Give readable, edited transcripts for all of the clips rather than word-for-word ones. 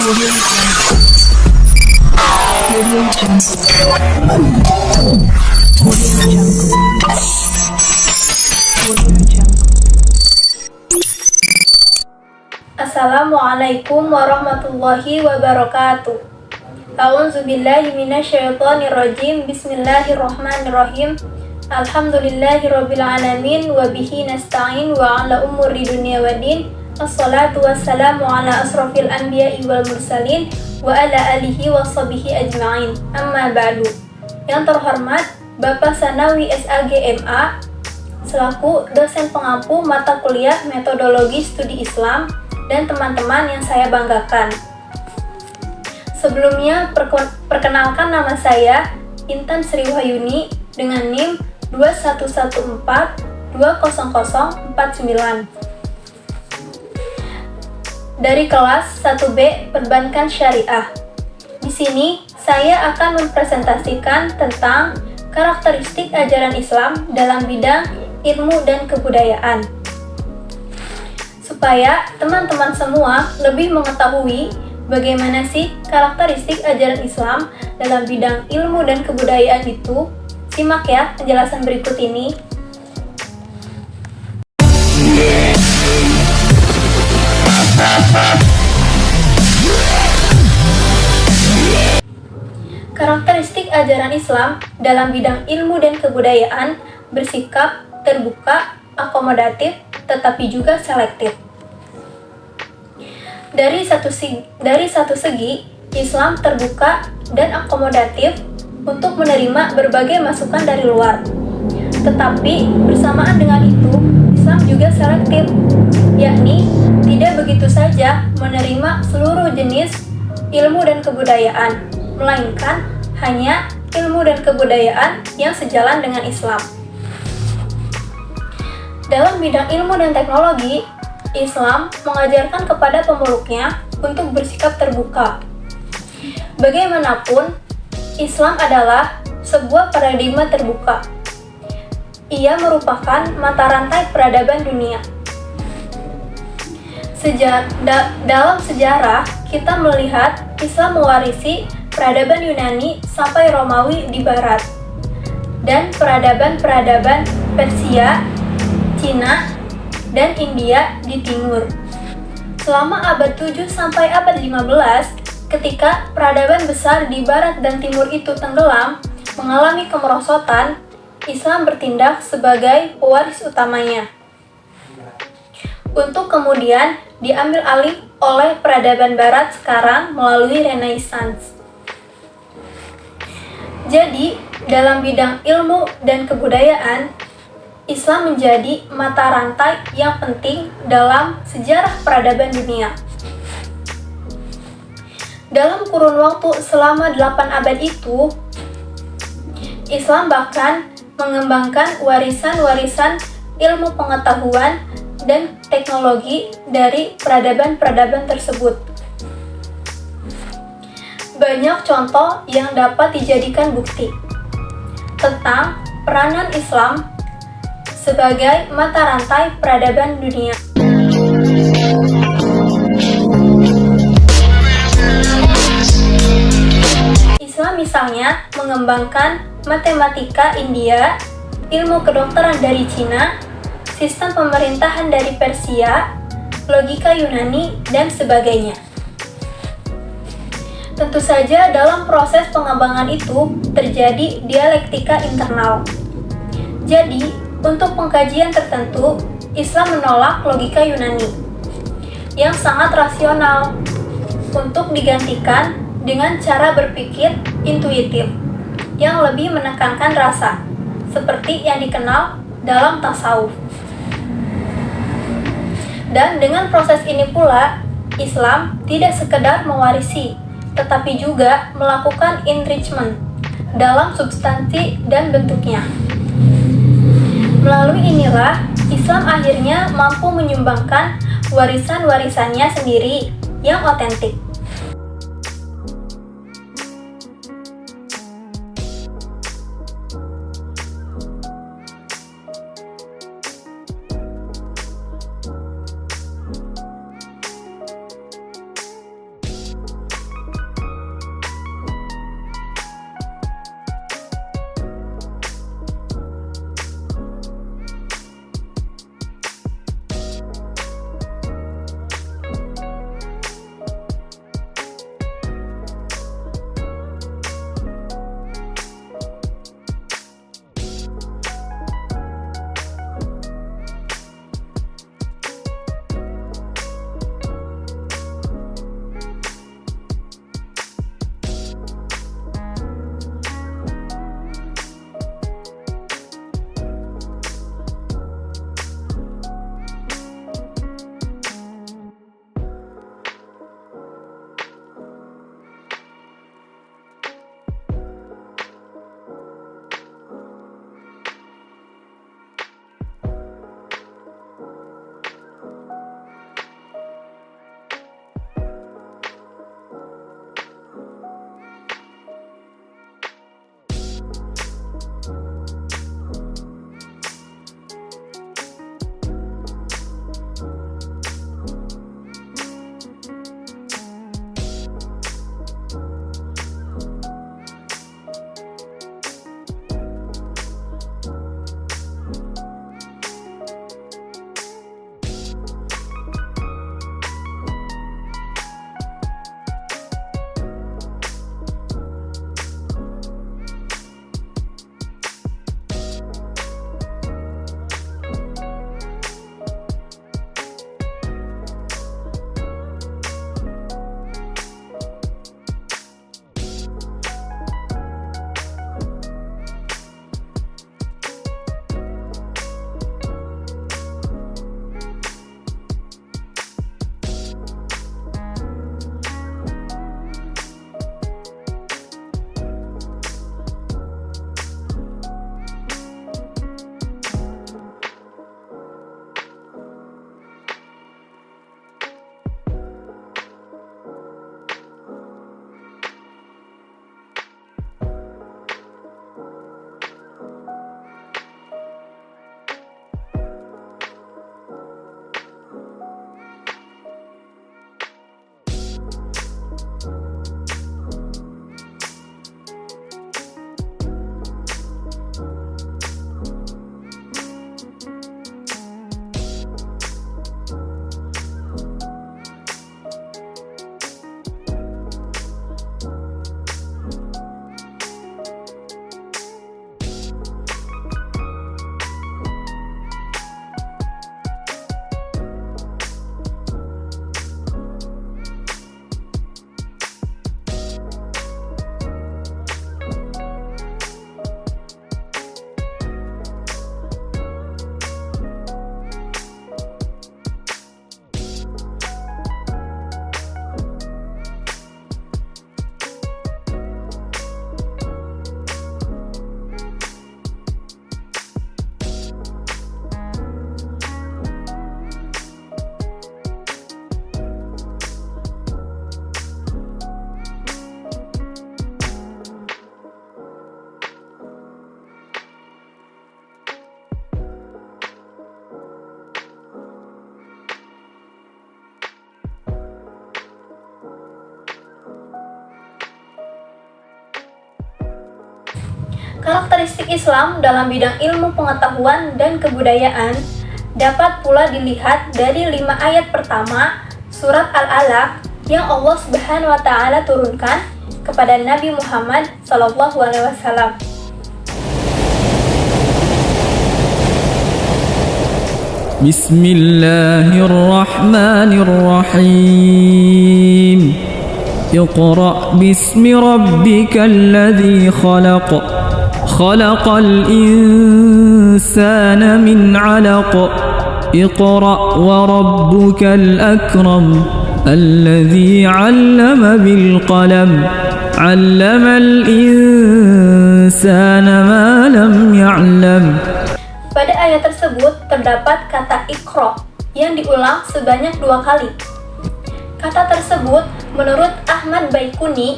Audio Jungle. Audio Jungle. Audio Jungle. Assalamualaikum warahmatullahi wabarakatuh. A'udzubillahi minasyaitonirrajim. Bismillahirrahmanirrahim. Alhamdulillahirabbil alamin wa bihi nasta'in wa ala umuri dunya waddin. Assalatu wassalamu ala asrofil anbiya'i wal mursalin wa ala alihi wa sahbihi ajma'in. Amma ba'du. Yang terhormat Bapak Sanawi SAGMA selaku dosen pengampu mata kuliah metodologi studi Islam dan teman-teman yang saya banggakan. Sebelumnya perkenalkan nama saya Intan Sri Wahyuni dengan NIM 211420049 dari kelas 1B Perbankan Syariah. Di sini saya akan mempresentasikan tentang karakteristik ajaran Islam dalam bidang ilmu dan kebudayaan. Supaya teman-teman semua lebih mengetahui bagaimana sih karakteristik ajaran Islam dalam bidang ilmu dan kebudayaan itu, simak ya penjelasan berikut ini. Karakteristik ajaran Islam dalam bidang ilmu dan kebudayaan bersikap terbuka, akomodatif, tetapi juga selektif. Dari satu segi, Islam terbuka dan akomodatif untuk menerima berbagai masukan dari luar. Tetapi bersamaan dengan itu, Islam juga selektif, yakni tidak begitu saja menerima seluruh jenis ilmu dan kebudayaan, melainkan hanya ilmu dan kebudayaan yang sejalan dengan Islam. Dalam bidang ilmu dan teknologi, Islam mengajarkan kepada pemeluknya untuk bersikap terbuka. Bagaimanapun, Islam adalah sebuah paradigma terbuka. Ia merupakan mata rantai peradaban dunia. Dalam sejarah, kita melihat Islam mewarisi peradaban Yunani sampai Romawi di barat, dan peradaban-peradaban Persia, Cina, dan India di timur. Selama abad 7 sampai abad 15, ketika peradaban besar di barat dan timur itu tenggelam, mengalami kemerosotan, Islam bertindak sebagai pewaris utamanya, untuk kemudian diambil alih oleh peradaban barat sekarang melalui Renaissance. Jadi, dalam bidang ilmu dan kebudayaan, Islam menjadi mata rantai yang penting dalam sejarah peradaban dunia. Dalam kurun waktu selama 8 abad itu, Islam bahkan mengembangkan warisan-warisan ilmu pengetahuan dan teknologi dari peradaban-peradaban tersebut. Banyak contoh yang dapat dijadikan bukti tentang peranan Islam sebagai mata rantai peradaban dunia. Islam misalnya mengembangkan matematika India, ilmu kedokteran dari Cina, sistem pemerintahan dari Persia, logika Yunani, dan sebagainya. Tentu saja dalam proses pengembangan itu terjadi dialektika internal. Jadi, untuk pengkajian tertentu, Islam menolak logika Yunani yang sangat rasional untuk digantikan dengan cara berpikir intuitif yang lebih menekankan rasa, seperti yang dikenal dalam tasawuf. Dan dengan proses ini pula, Islam tidak sekedar mewarisi, tetapi juga melakukan enrichment dalam substansi dan bentuknya. Melalui inilah, Islam akhirnya mampu menyumbangkan warisan-warisannya sendiri yang otentik. Karakteristik Islam dalam bidang ilmu pengetahuan dan kebudayaan dapat pula dilihat dari 5 ayat pertama surat Al-Alaq yang Allah Subhanahu wa taala turunkan kepada Nabi Muhammad SAW. Bismillahirrahmanirrahim. Iqra' bismi rabbikal ladzi khalaq. Khalaqal insana min 'alaq. Iqra' wa rabbukal akram. Alladzi 'allama bil qalam. 'Allamal insana ma lam ya'lam. Pada ayat tersebut terdapat kata Iqra yang diulang sebanyak 2 kali. Kata tersebut menurut Ahmad Baikuni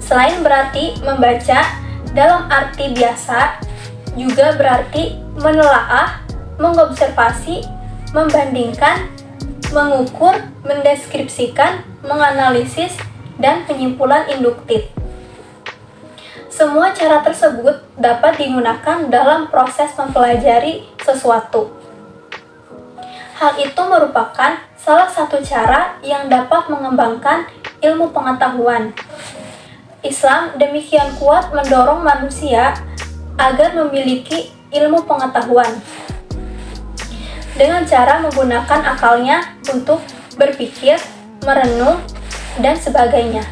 selain berarti membaca dalam arti biasa, juga berarti menelaah, mengobservasi, membandingkan, mengukur, mendeskripsikan, menganalisis, dan penyimpulan induktif. Semua cara tersebut dapat digunakan dalam proses mempelajari sesuatu. Hal itu merupakan salah satu cara yang dapat mengembangkan ilmu pengetahuan. Islam demikian kuat mendorong manusia agar memiliki ilmu pengetahuan dengan cara menggunakan akalnya untuk berpikir, merenung, dan sebagainya.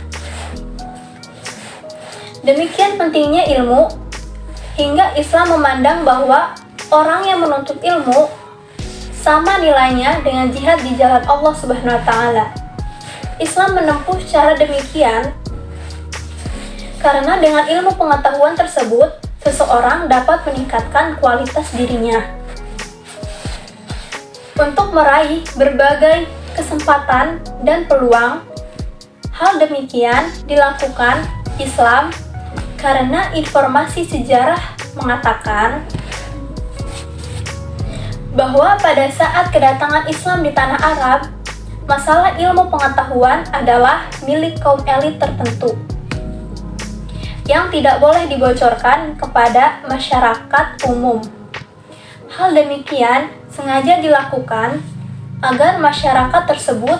Demikian pentingnya ilmu, hingga Islam memandang bahwa orang yang menuntut ilmu sama nilainya dengan jihad di jalan Allah Subhanahu wa taala. Islam menempuh cara demikian karena dengan ilmu pengetahuan tersebut, seseorang dapat meningkatkan kualitas dirinya untuk meraih berbagai kesempatan dan peluang. Hal demikian dilakukan Islam karena informasi sejarah mengatakan bahwa pada saat kedatangan Islam di tanah Arab, masalah ilmu pengetahuan adalah milik kaum elit tertentu yang tidak boleh dibocorkan kepada masyarakat umum. Hal demikian sengaja dilakukan agar masyarakat tersebut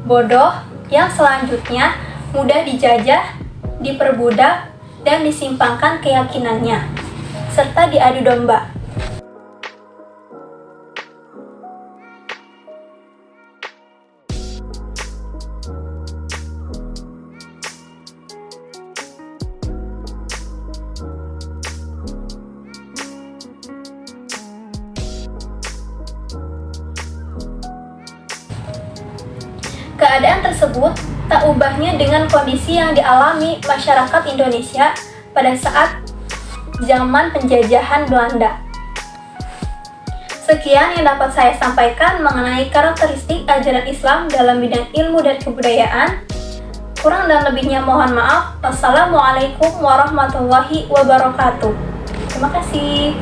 bodoh yang selanjutnya mudah dijajah, diperbudak, dan disimpangkan keyakinannya, serta diadu domba. Keadaan tersebut tak ubahnya dengan kondisi yang dialami masyarakat Indonesia pada saat zaman penjajahan Belanda. Sekian yang dapat saya sampaikan mengenai karakteristik ajaran Islam dalam bidang ilmu dan kebudayaan. Kurang dan lebihnya mohon maaf. Wassalamualaikum warahmatullahi wabarakatuh. Terima kasih.